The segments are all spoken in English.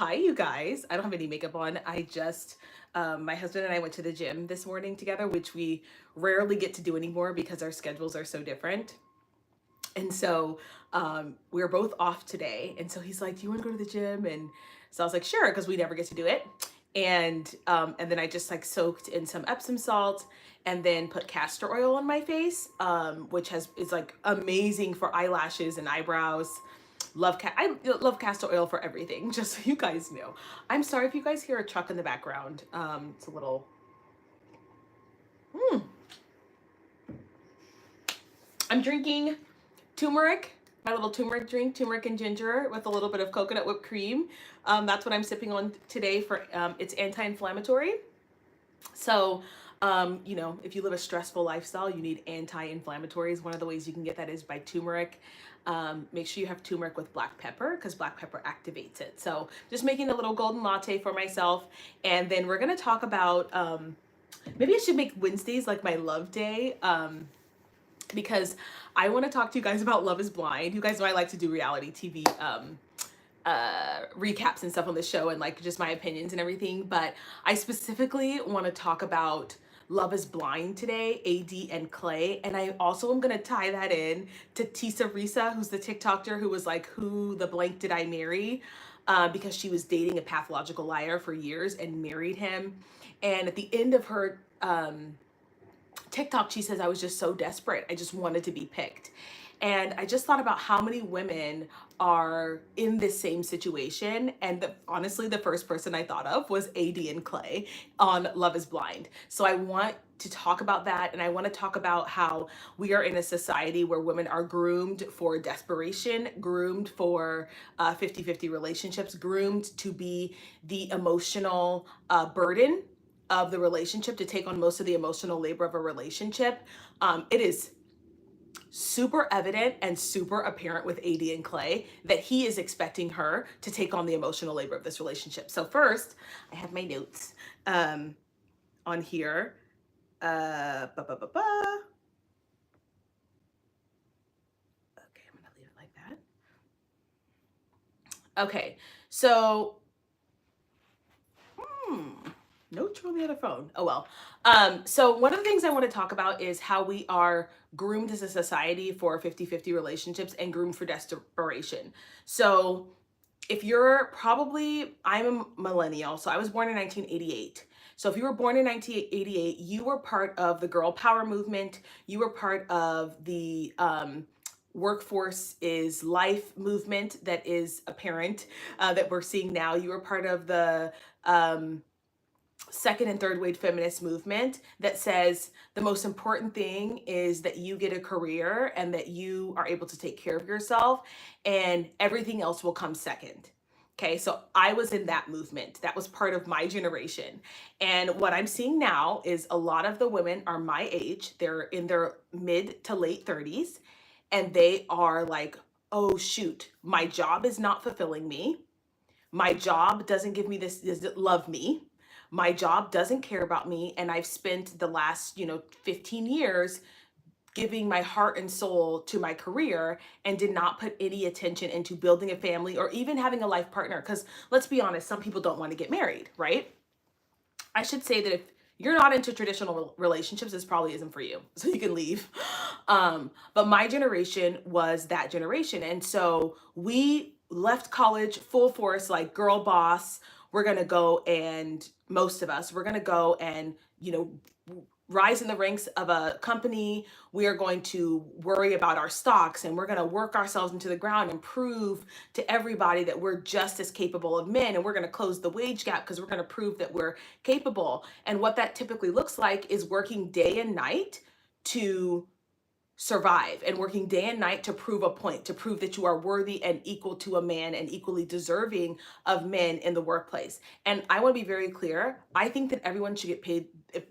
Hi, you guys. I don't have any makeup on. My husband and I went to the gym this morning together, which we rarely get to do anymore because our schedules are so different. And so we were both off today. And so he's like, "Do you want to go to the gym?" And so I was like, "Sure," because we never get to do it. And then I just like soaked in some Epsom salt and then put castor oil on my face, which is like amazing for eyelashes and eyebrows. I love castor oil for everything. Just so you guys know. I'm sorry if you guys hear a truck in the background. It's a little. I'm drinking turmeric, my little turmeric drink, turmeric and ginger with a little bit of coconut whipped cream. That's what I'm sipping on today for it's anti-inflammatory. So, if you live a stressful lifestyle, you need anti-inflammatories. One of the ways you can get that is by turmeric. Make sure you have turmeric with black pepper because black pepper activates it. So just making a little golden latte for myself. And then we're going to talk about, maybe I should make Wednesdays like my love day. Because I want to talk to you guys about Love is Blind. You guys know I like to do reality TV recaps and stuff on the show and like just my opinions and everything. But I specifically want to talk about Love is Blind today, AD and Clay. And I also am going to tie that in to Tessa Reesa, who's the TikToker who was like, "Who the blank did I marry?" Because she was dating a pathological liar for years and married him. And at the end of her TikTok, she says, "I was just so desperate. I just wanted to be picked." And I just thought about how many women are in this same situation. And honestly, the first person I thought of was AD and Clay on Love is Blind. So I want to talk about that. And I want to talk about how we are in a society where women are groomed for desperation, groomed for 50-50 relationships, groomed to be the emotional burden of the relationship, to take on most of the emotional labor of a relationship. It is super evident and super apparent with AD and Clay that he is expecting her to take on the emotional labor of this relationship. So first, I have my notes on here. Ba, ba, ba, ba. Okay, I'm gonna leave it like that. Okay, so notes on the other phone. Oh well. So one of the things I want to talk about is how we are groomed as a society for 50-50 relationships and groomed for desperation. So if you're probably, I'm a millennial, so I was born in 1988. So if you were born in 1988, you were part of the girl power movement. You were part of the workforce is life movement that is apparent, that we're seeing now. You were part of the second and third wave feminist movement that says the most important thing is that you get a career and that you are able to take care of yourself, and everything else will come second. Okay, so I was in that movement. That was part of my generation. And what I'm seeing now is a lot of the women are my age. They're in their mid to late 30s, and they are like, "Oh, shoot, my job is not fulfilling me. My job doesn't give me this, doesn't love me. My job doesn't care about me. And I've spent the last, 15 years giving my heart and soul to my career and did not put any attention into building a family or even having a life partner." Because let's be honest, some people don't want to get married, right? I should say that if you're not into traditional relationships, this probably isn't for you. So you can leave. But my generation was that generation. And so we left college full force, like girl boss. We're going to go, and most of us, we're going to go and, rise in the ranks of a company. We are going to worry about our stocks, and we're going to work ourselves into the ground and prove to everybody that we're just as capable of men, and we're going to close the wage gap because we're going to prove that we're capable. And what that typically looks like is working day and night to survive, and working day and night to prove a point, to prove that you are worthy and equal to a man and equally deserving of men in the workplace. And I want to be very clear. I think that everyone should get paid.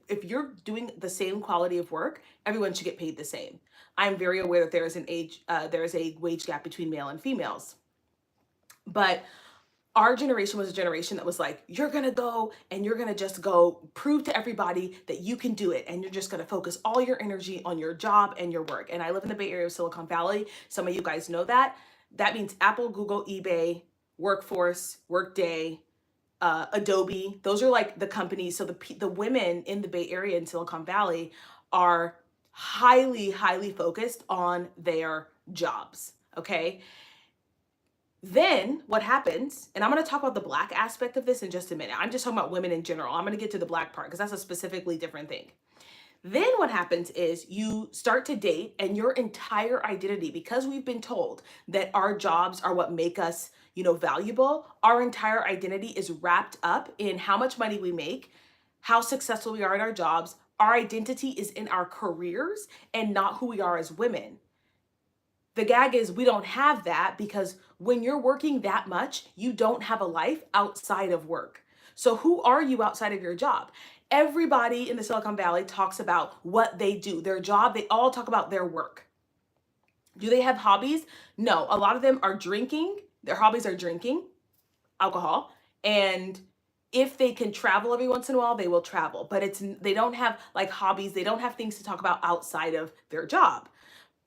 If you're doing the same quality of work, everyone should get paid the same. I'm very aware that there is there is a wage gap between male and females. But our generation was a generation that was like, you're going to go and you're going to just go prove to everybody that you can do it. And you're just going to focus all your energy on your job and your work. And I live in the Bay Area of Silicon Valley. Some of you guys know that. That means Apple, Google, eBay, Workforce, Workday, Adobe. Those are like the companies. So the women in the Bay Area and Silicon Valley are highly focused on their jobs. Okay. Then what happens, and I'm going to talk about the Black aspect of this in just a minute. I'm just talking about women in general. I'm going to get to the Black part because that's a specifically different thing. Then what happens is you start to date, and your entire identity, because we've been told that our jobs are what make us, valuable, our entire identity is wrapped up in how much money we make, how successful we are in our jobs. Our identity is in our careers and not who we are as women. The gag is we don't have that because when you're working that much, you don't have a life outside of work. So who are you outside of your job? Everybody in the Silicon Valley talks about what they do, their job. They all talk about their work. Do they have hobbies? No, a lot of them are drinking. Their hobbies are drinking alcohol, and if they can travel every once in a while, they will travel, but they don't have like hobbies. They don't have things to talk about outside of their job.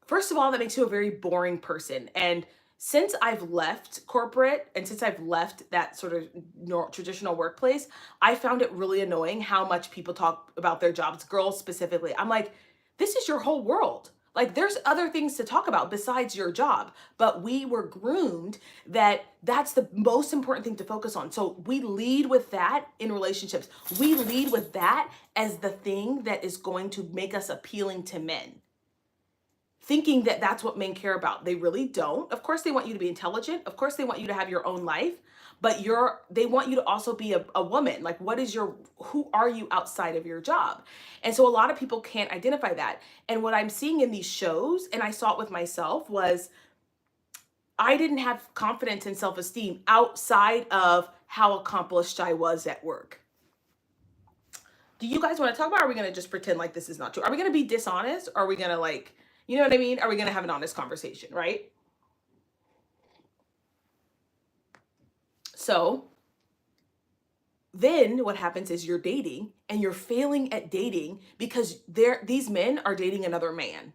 First of all, that makes you a very boring person. And since I've left corporate and since I've left that sort of traditional workplace, I found it really annoying how much people talk about their jobs, girls specifically. I'm like, this is your whole world. Like, there's other things to talk about besides your job, but we were groomed that that's the most important thing to focus on. So we lead with that in relationships. We lead with that as the thing that is going to make us appealing to men, thinking that that's what men care about. They really don't. Of course, they want you to be intelligent. Of course, they want you to have your own life, but they want you to also be a woman. Like, who are you outside of your job? And so a lot of people can't identify that. And what I'm seeing in these shows, and I saw it with myself, was I didn't have confidence and self-esteem outside of how accomplished I was at work. Do you guys want to talk about, or are we going to just pretend like this is not true? Are we going to be dishonest? Or are we going to you know what I mean? Are we going to have an honest conversation, right? So then what happens is you're dating and you're failing at dating because these men are dating another man.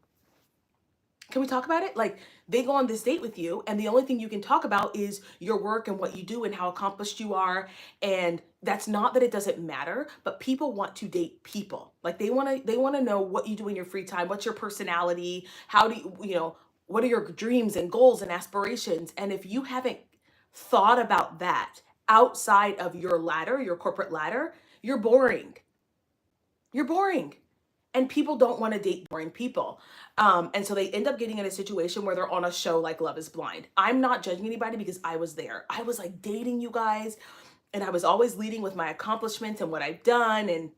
Can we talk about it? Like, they go on this date with you and the only thing you can talk about is your work and what you do and how accomplished you are. And that's not that it doesn't matter, but people want to date people. Like, they want to know what you do in your free time. What's your personality? How do what are your dreams and goals and aspirations? And if you haven't thought about that outside of your ladder, your corporate ladder, you're boring. You're boring. And people don't want to date boring people. And so they end up getting in a situation where they're on a show like Love is Blind. I'm not judging anybody because I was there. I was like dating you guys, and I was always leading with my accomplishments and what I've done and,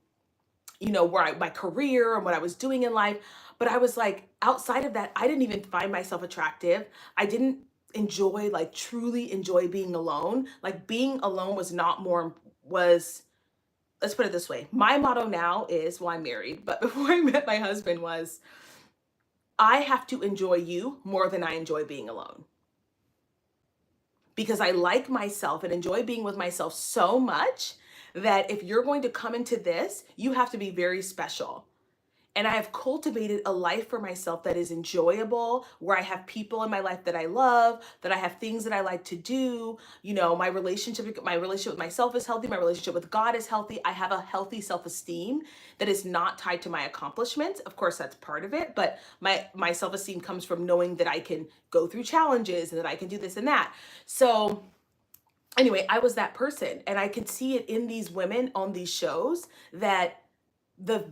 my career and what I was doing in life. But I was like, outside of that, I didn't even find myself attractive. I didn't truly enjoy being alone. Like, being alone let's put it this way. My motto now is, well, I'm married, but before I met my husband, was I have to enjoy you more than I enjoy being alone. Because I like myself and enjoy being with myself so much that if you're going to come into this, you have to be very special. And I have cultivated a life for myself that is enjoyable, where I have people in my life that I love, that I have things that I like to do. My relationship with myself is healthy. My relationship with God is healthy. I have a healthy self-esteem that is not tied to my accomplishments. Of course, that's part of it, but my self-esteem comes from knowing that I can go through challenges and that I can do this and that. So anyway, I was that person, and I could see it in these women on these shows that the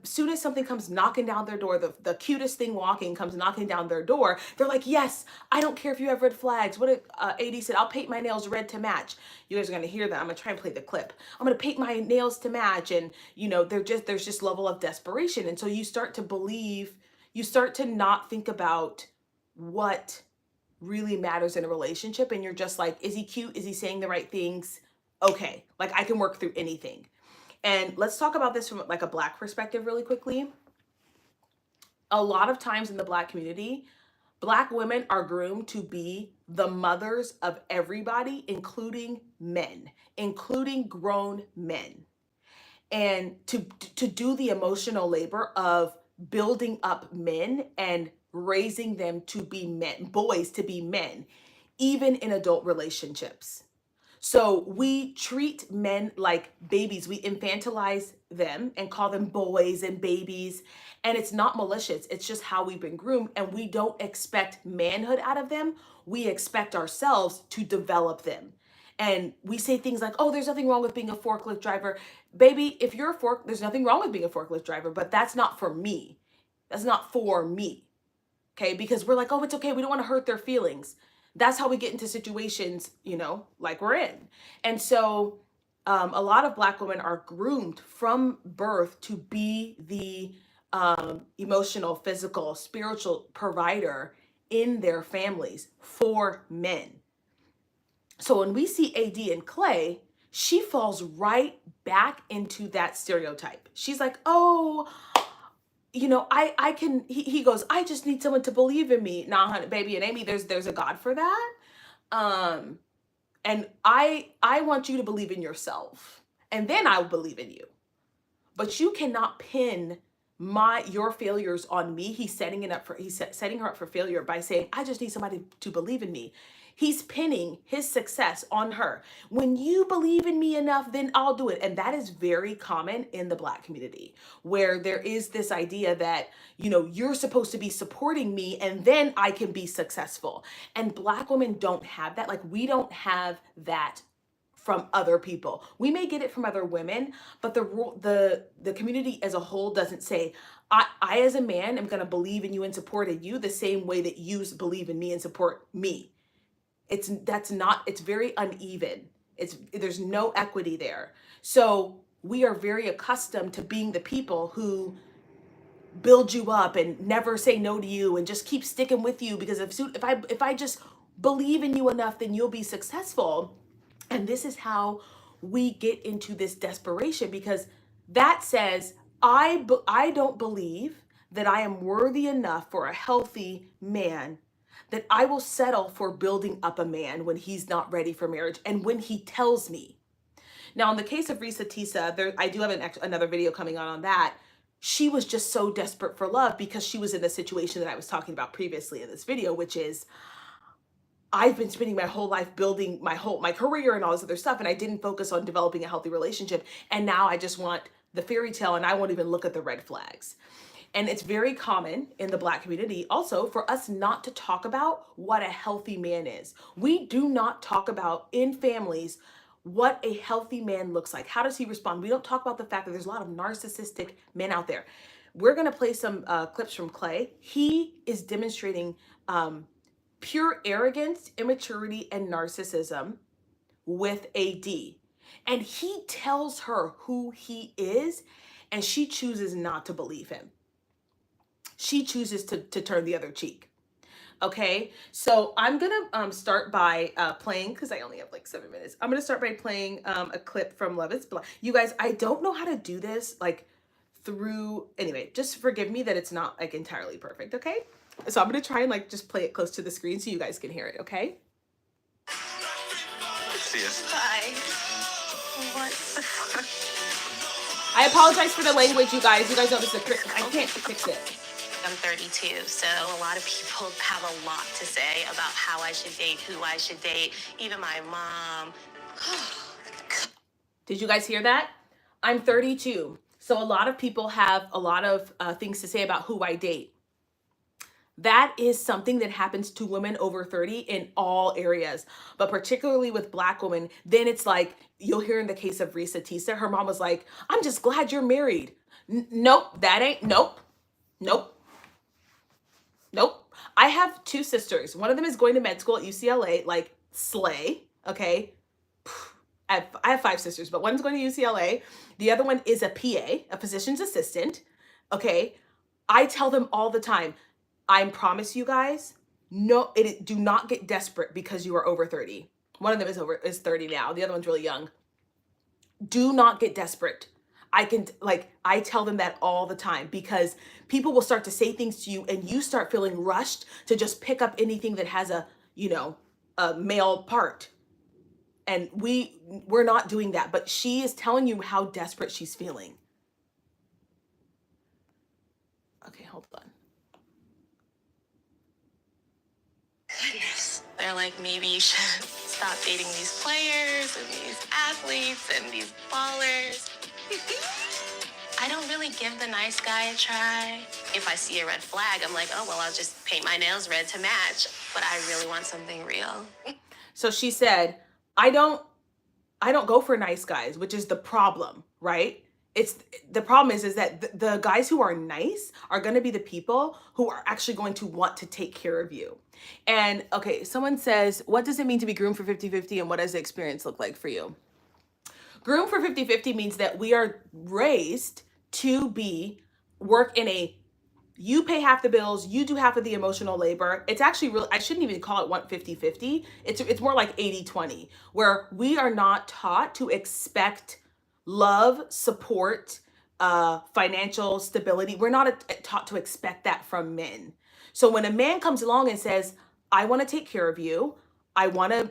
soon as something comes knocking down their door, the cutest thing walking comes knocking down their door, they're like, yes, I don't care if you have red flags. What AD said, I'll paint my nails red to match. You guys are going to hear that. I'm going to try and play the clip. I'm going to paint my nails to match. And there's just level of desperation. And so you start to not think about what really matters in a relationship. And you're just like, is he cute? Is he saying the right things? Okay. Like, I can work through anything. And let's talk about this from like a Black perspective really quickly. A lot of times in the Black community, Black women are groomed to be the mothers of everybody, including men, including grown men. And to do the emotional labor of building up men and raising them to be men, boys to be men, even in adult relationships. So we treat men like babies. We infantilize them and call them boys and babies. And it's not malicious. It's just how we've been groomed. And we don't expect manhood out of them. We expect ourselves to develop them. And we say things like, oh, there's nothing wrong with being a forklift driver. Baby, if you're there's nothing wrong with being a forklift driver, but that's not for me. That's not for me. Okay, because we're like, oh, it's okay. We don't want to hurt their feelings. That's how we get into situations, like we're in. And so a lot of Black women are groomed from birth to be the emotional, physical, spiritual provider in their families for men. So when we see AD and Clay, she falls right back into that stereotype. She's like, oh, I can, he goes, I just need someone to believe in me. Nah, honey, baby, and Amy, there's a God for that. And I want you to believe in yourself, and then I'll believe in you. But you cannot pin your failures on me. He's setting her up for failure by saying, I just need somebody to believe in me. He's pinning his success on her. When you believe in me enough, then I'll do it. And that is very common in the Black community, where there is this idea that, you're supposed to be supporting me and then I can be successful. And Black women don't have that. Like, we don't have that from other people. We may get it from other women, but the community as a whole doesn't say, I as a man am going to believe in you and support you the same way that you believe in me and support me. It's very uneven. There's no equity there. So we are very accustomed to being the people who build you up and never say no to you and just keep sticking with you, because if I just believe in you enough, then you'll be successful. And this is how we get into this desperation, because that says, I don't believe that I am worthy enough for a healthy man, that I will settle for building up a man when he's not ready for marriage and when he tells me. Now, in the case of Reesa Tessa, I do have another video coming on that. She was just so desperate for love because she was in the situation that I was talking about previously in this video, which is, I've been spending my whole life building my career and all this other stuff, and I didn't focus on developing a healthy relationship. And now I just want the fairy tale, and I won't even look at the red flags. And it's very common in the Black community also for us not to talk about what a healthy man is. We do not talk about in families what a healthy man looks like. How does he respond? We don't talk about the fact that there's a lot of narcissistic men out there. We're going to play some clips from Clay. He is demonstrating pure arrogance, immaturity, and narcissism with AD. And he tells her who he is, and she chooses not to believe him. She chooses to turn the other cheek. Okay, so I'm gonna start by playing, because I only have like 7 minutes. I'm gonna start by playing a clip from Love is Blind. You guys, I don't know how to do this anyway, just forgive me that it's not like entirely perfect, okay? So I'm gonna try and just play it close to the screen so you guys can hear it, okay? Hi. What the fuck? I apologize for the language, you guys. You guys know this is I can't fix it. I'm 32, so a lot of people have a lot to say about how I should date, who I should date, even my mom. Did you guys hear that? I'm 32, so a lot of people have a lot of things to say about who I date. That is something that happens to women over 30 in all areas, but particularly with Black women. Then it's like, you'll hear in the case of Reesa Tessa, her mom was like, I'm just glad you're married. Nope, that ain't, nope. I have 2 sisters. One of them is going to med school at UCLA, like slay, okay? I have 5 sisters, but one's going to UCLA. The other one is a PA, a physician's assistant, okay? I tell them all the time, I promise you guys, do not get desperate because you are over 30. One of them is 30 now. The other one's really young. Do not get desperate. I tell them that all the time, because people will start to say things to you and you start feeling rushed to just pick up anything that has a male part. And we're not doing that, but she is telling you how desperate she's feeling. Okay, hold on. Goodness. They're like, maybe you should stop dating these players and these athletes and these ballers. I don't really give the nice guy a try. If I see a red flag, I'm like, oh, well, I'll just paint my nails red to match. But I really want something real. So she said, I don't go for nice guys, which is the problem, right? It's the problem is that the guys who are nice are going to be the people who are actually going to want to take care of you. And okay, someone says, what does it mean to be groomed for 50-50 and what does the experience look like for you? Groomed for 50-50 means that we are raised to work in a, you pay half the bills, you do half of the emotional labor. It's actually really, I shouldn't even call it 50-50. It's more like 80-20, where we are not taught to expect love, support, financial stability. We're not taught to expect that from men. So when a man comes along and says, I want to take care of you, I want to,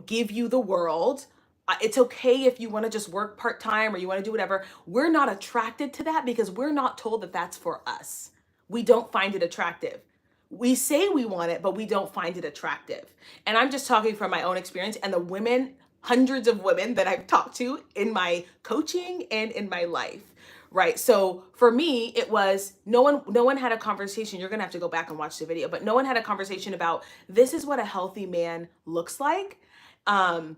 give you the world. It's okay if you want to just work part-time or you want to do whatever. We're not attracted to that because we're not told that that's for us. We don't find it attractive. We say we want it, but we don't find it attractive. And I'm just talking from my own experience and the women, hundreds of women that I've talked to in my coaching and in my life. Right. So for me, it was no one had a conversation. You're going to have to go back and watch the video, but no one had a conversation about this is what a healthy man looks like. And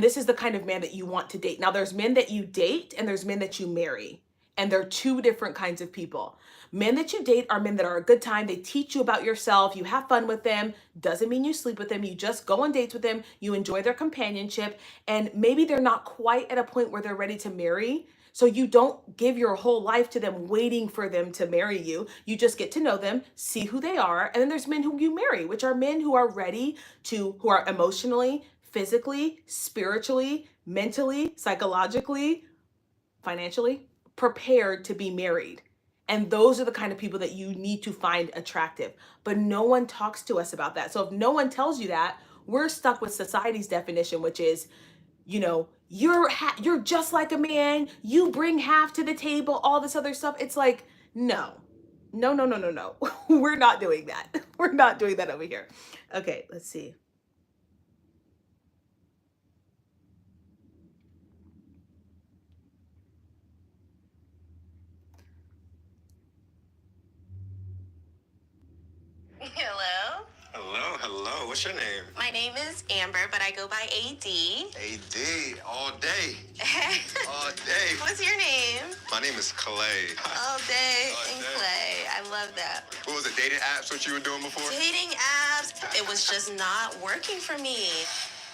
this is the kind of man that you want to date. Now there's men that you date and there's men that you marry. And they're two different kinds of people. Men that you date are men that are a good time. They teach you about yourself. You have fun with them. Doesn't mean you sleep with them. You just go on dates with them. You enjoy their companionship. And maybe they're not quite at a point where they're ready to marry. So you don't give your whole life to them waiting for them to marry you. You just get to know them, see who they are. And then there's men who you marry, which are men who are ready to, who are emotionally, physically, spiritually, mentally, psychologically, financially prepared to be married. And those are the kind of people that you need to find attractive. But no one talks to us about that. So if no one tells you that, we're stuck with society's definition, which is, you're just like a man, you bring half to the table, all this other stuff. It's like, no. We're not doing that. We're not doing that over here. Okay, let's see. Hello? Hello. What's your name? My name is Amber, but I go by AD. AD, all day. All day. What's your name? My name is Clay. All day All and day. Clay. I love that. What was it, dating apps, what you were doing before? Dating apps, it was just not working for me.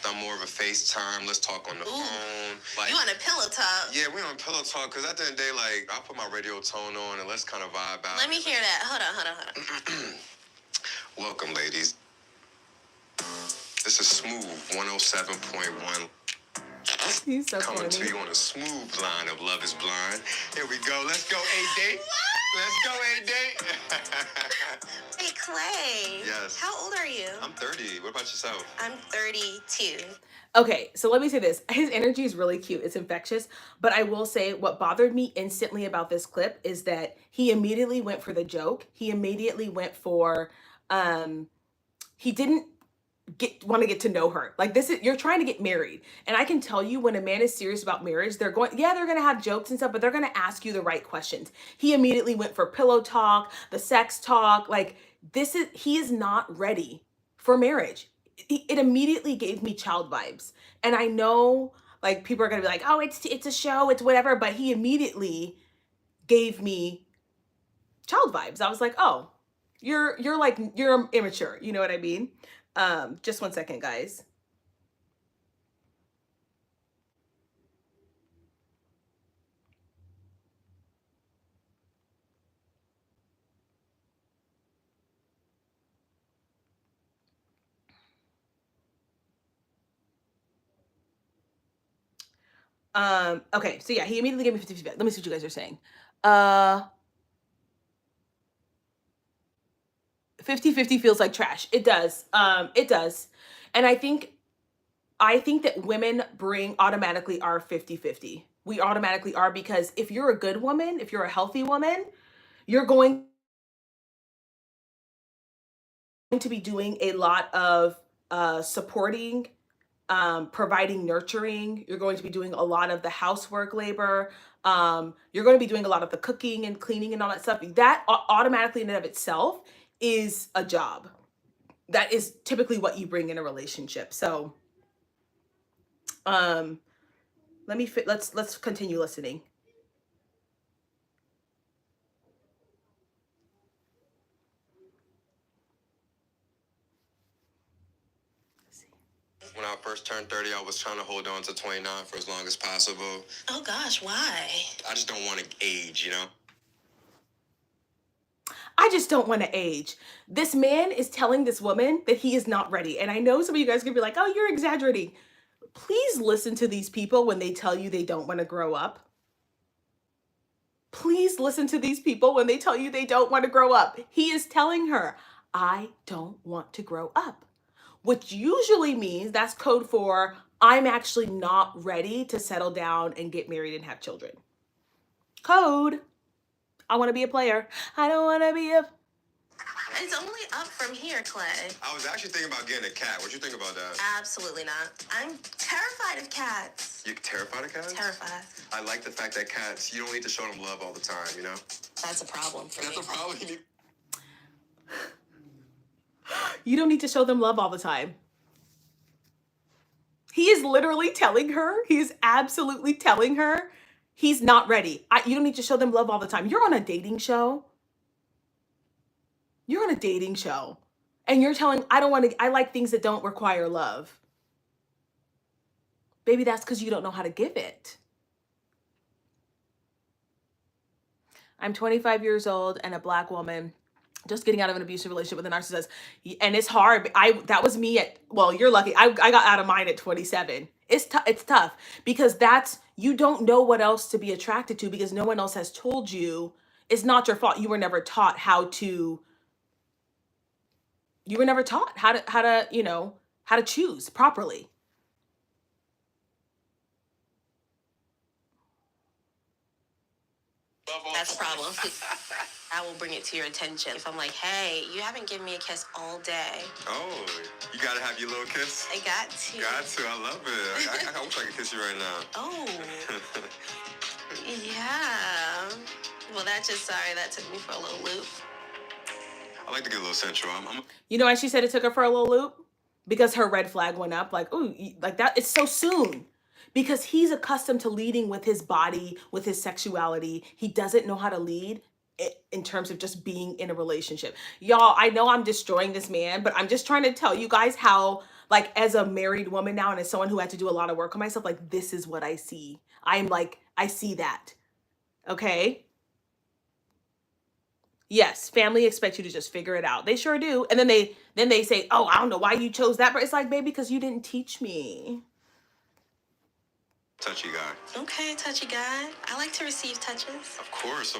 I'm more of a FaceTime, let's talk on the phone. Like, You want a pillow talk? yeah, we on pillow talk, because at the end of the day, like, I'll put my radio tone on and let's kind of vibe out. Let me hear that. Hold on. Welcome, ladies. This is Smooth 107.1. He's so Coming funny. to you on a smooth line of Love is Blind. Here we go. Let's go, AD. Let's go, AD. Hey, Clay. Yes. How old are you? I'm 30. What about yourself? I'm 32. Okay, so let me say this. His energy is really cute. It's infectious. But I will say what bothered me instantly about this clip is that he immediately went for the joke. He immediately went for, he didn't want to get to know her. Like this is, you're trying to get married. And I can tell you when a man is serious about marriage, they're going to have jokes and stuff, but they're going to ask you the right questions. He immediately went for pillow talk, the sex talk. Like he is not ready for marriage. It immediately gave me child vibes. And I know like people are going to be like, oh, it's a show, it's whatever. But he immediately gave me child vibes. I was like, oh, you're immature. You know what I mean? Just one second, guys. Okay, so yeah, he immediately gave me 50 feedback. Let me see what you guys are saying. 50-50 feels like trash. It does. It does. And I think that women automatically are 50-50. We automatically are, because if you're a good woman, if you're a healthy woman, you're going to be doing a lot of supporting, providing nurturing. You're going to be doing a lot of the housework labor. You're going to be doing a lot of the cooking and cleaning and all that stuff. That automatically in and of itself is a job. That is typically what you bring in a relationship. So let's continue listening. When I first turned 30, I was trying to hold on to 29 for as long as possible. Oh gosh, why? I just don't want to age, you know? I just don't want to age. This man is telling this woman that he is not ready. And I know some of you guys are going to be like, oh, you're exaggerating. Please listen to these people when they tell you they don't want to grow up. Please listen to these people when they tell you they don't want to grow up. He is telling her, I don't want to grow up, which usually means that's code for I'm actually not ready to settle down and get married and have children. Code. I want to be a player. I don't want to be a... It's only up from here, Clay. I was actually thinking about getting a cat. What you think about that? Absolutely not. I'm terrified of cats. You terrified of cats? Terrified. I like the fact that cats, you don't need to show them love all the time, you know? That's a problem for That's me. a problem. You don't need to show them love all the time. He is literally telling her, he is absolutely telling her he's not ready. You don't need to show them love all the time. You're on a dating show. You're on a dating show. And you're telling, I like things that don't require love. Baby, that's because you don't know how to give it. I'm 25 years old and a Black woman just getting out of an abusive relationship with a narcissist. And it's hard. That was me well, you're lucky. I got out of mine at 27. It's tough because you don't know what else to be attracted to because no one else has told you. It's not your fault. You were never taught how to choose properly. That's a problem. I will bring it to your attention. If I'm like, hey, you haven't given me a kiss all day. Oh, you gotta have your little kiss? I got to. Got to, I love it. I wish I could kiss you right now. Oh. Yeah. Well, that took me for a little loop. I like to get a little sensual. You know why she said it took her for a little loop? Because her red flag went up. Like, ooh, like that. It's so soon. Because he's accustomed to leading with his body, with his sexuality. He doesn't know how to lead in terms of just being in a relationship. Y'all, I know I'm destroying this man, but I'm just trying to tell you guys how, like, as a married woman now and as someone who had to do a lot of work on myself, like, this is what I see. I see that. Okay? Yes, family expects you to just figure it out. They sure do. And then they say, oh, I don't know why you chose that. But it's like, baby, because you didn't teach me. Touchy guy. Okay, touchy guy. I like to receive touches. Of course.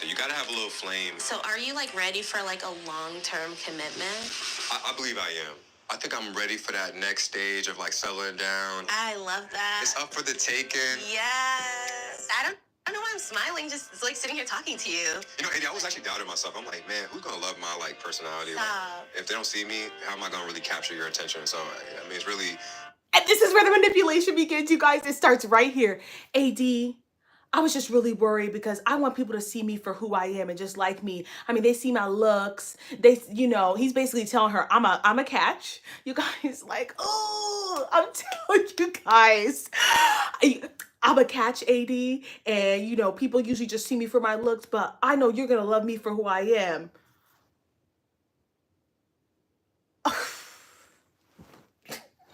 You gotta have a little flame. So are you like ready for like a long-term commitment? I believe I am. I think I'm ready for that next stage of like settling down. I love that. It's up for the taking. Yes. I don't know why I'm smiling, just like sitting here talking to you. You know, Eddie, I was actually doubting myself. I'm like, man, who's gonna love my like personality? Like, if they don't see me, how am I gonna really capture your attention? So I mean, it's really. And this is where the manipulation begins, you guys. It starts right here. AD, I was just really worried because I want people to see me for who I am and just like me. I mean, they see my looks. He's basically telling her, I'm a catch. You guys, like, oh, I'm telling you guys. I'm a catch, AD. And, people usually just see me for my looks, but I know you're going to love me for who I am.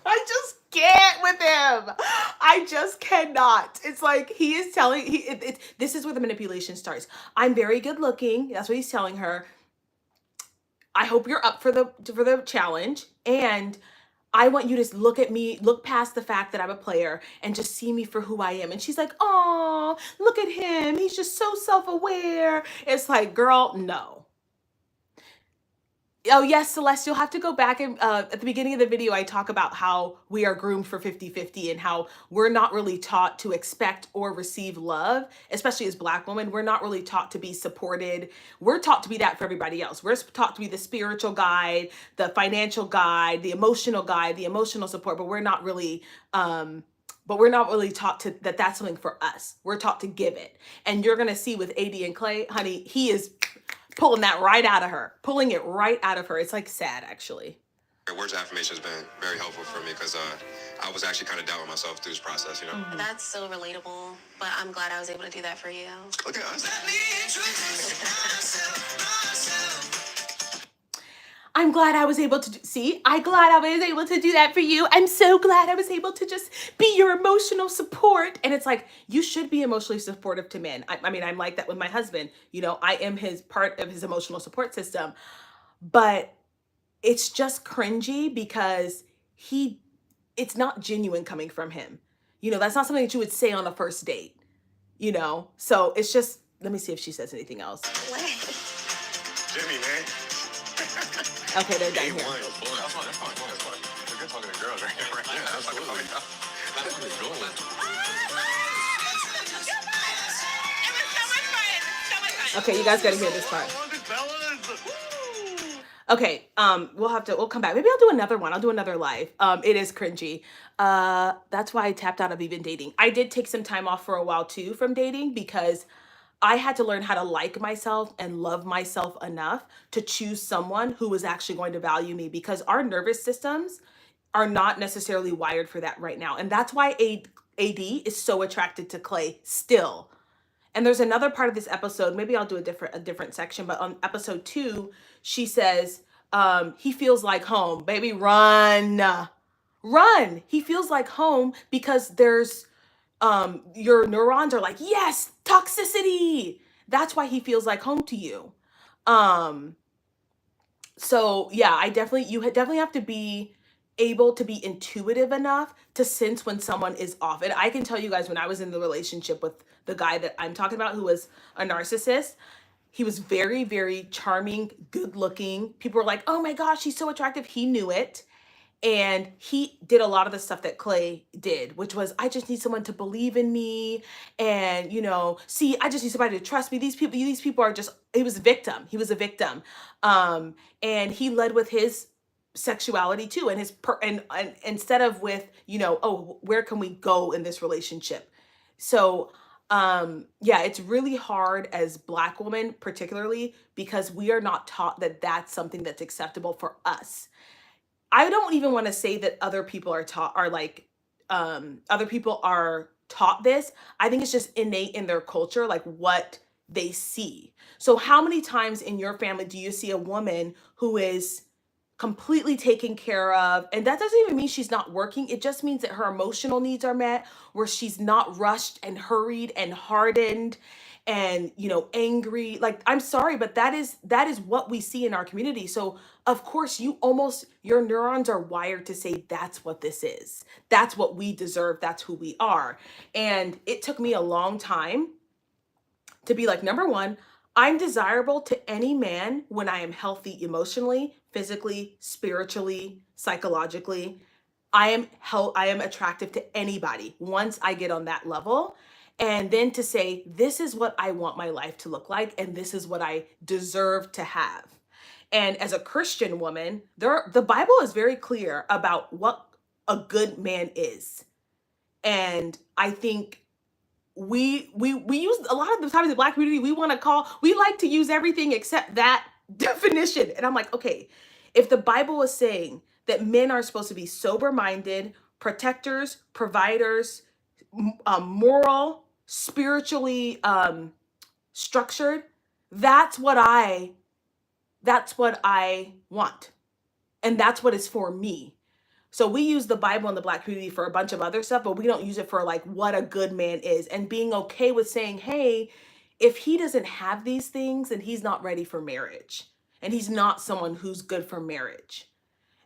I just can't with him. I just cannot. It's like he is telling this is where the manipulation starts. I'm very good looking. That's what he's telling her. I hope you're up for the challenge, and I want you to look past the fact that I'm a player and just see me for who I am. And she's like, oh, look at him. He's just so self-aware. It's like, girl, no. Oh, yes, Celeste, you'll have to go back and at the beginning of the video, I talk about how we are groomed for 50-50 and how we're not really taught to expect or receive love, especially as Black women. We're not really taught to be supported. We're taught to be that for everybody else. We're taught to be the spiritual guide, the financial guide, the emotional support, but we're not really taught to that that's something for us. We're taught to give it. And you're going to see with AD and Clay, honey, he is pulling that right out of her, pulling it right out of her. It's like sad, actually. Words of affirmation has been very helpful for me because I was actually kind of doubting myself through this process, you know? Mm-hmm. That's so relatable, but I'm glad I was able to do that for you. Look at us. I'm glad I was able to I'm glad I was able to do that for you. I'm so glad I was able to just be your emotional support. And it's like, you should be emotionally supportive to men. I mean, I'm like that with my husband. You know, I am his part of his emotional support system. But it's just cringy because it's not genuine coming from him. You know, that's not something that you would say on a first date, you know? So it's just, let me see if she says anything else. Jimmy, man. Okay, they're done here. That's fine. You're talking to girls right here, right? Yeah, absolutely. Okay, you guys gotta hear this part. Okay, we'll come back. Maybe I'll do another one. I'll do another live. It is cringy. That's why I tapped out of even dating. I did take some time off for a while too from dating because I had to learn how to like myself and love myself enough to choose someone who was actually going to value me, because our nervous systems are not necessarily wired for that right now. And that's why AD is so attracted to Clay still. And there's another part of this episode, maybe I'll do a different section, but on episode 2, she says, he feels like home. Baby, run. Run. He feels like home because there's your neurons are like, yes, toxicity. That's why he feels like home to you. So yeah, you definitely have to be able to be intuitive enough to sense when someone is off. And I can tell you guys, when I was in the relationship with the guy that I'm talking about, who was a narcissist, he was very, very charming, good looking. People were like, oh my gosh, he's so attractive. He knew it. And he did a lot of the stuff that Clay did, which was, I just need someone to believe in me. And, you know, see, I just need somebody to trust me. These people are just, he was a victim. He was a victim. And he led with his sexuality too. And and instead of with, you know, oh, where can we go in this relationship? So, yeah, it's really hard as Black women, particularly because we are not taught that that's something that's acceptable for us. I don't even want to say that other people are other people are taught this. I think it's just innate in their culture, like what they see. So how many times in your family do you see a woman who is completely taken care of? And that doesn't even mean she's not working. It just means that her emotional needs are met, where she's not rushed and hurried and hardened and, you know, angry. Like, I'm sorry, but that is what we see in our community. So of course your neurons are wired to say, that's what this is. That's what we deserve. That's who we are. And it took me a long time to be like, number one, I'm desirable to any man when I am healthy emotionally, physically, spiritually, psychologically. I am attractive to anybody once I get on that level. And then to say, this is what I want my life to look like, and this is what I deserve to have. And as a Christian woman, the Bible is very clear about what a good man is. And I think we use a lot of the times in the Black community, we like to use everything except that definition. And I'm like, okay, if the Bible is saying that men are supposed to be sober-minded, protectors, providers, moral, spiritually structured, that's what I want. And that's what is for me. So we use the Bible in the Black community for a bunch of other stuff, but we don't use it for like what a good man is, and being okay with saying, hey, if he doesn't have these things, then he's not ready for marriage, and he's not someone who's good for marriage.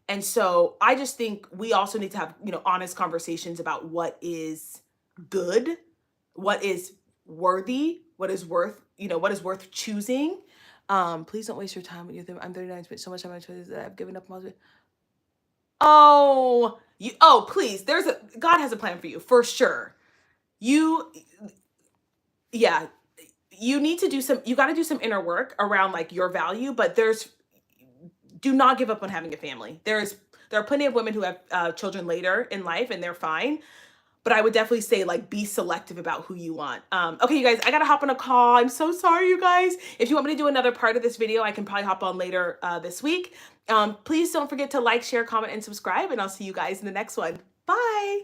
And so I just think we also need to have, you know, honest conversations about what is good, what is worthy, what is worth choosing. Please don't waste your time with you. I'm 39, spent so much time on my choices that I've given up on. Oh, please. God has a plan for you for sure. Yeah, you need to you got to do some inner work around like your value, but do not give up on having a family. There are plenty of women who have children later in life and they're fine. But I would definitely say like be selective about who you want. Okay, you guys, I gotta hop on a call. I'm so sorry, you guys. If you want me to do another part of this video, I can probably hop on later this week. Please don't forget to like, share, comment, and subscribe, and I'll see you guys in the next one. Bye.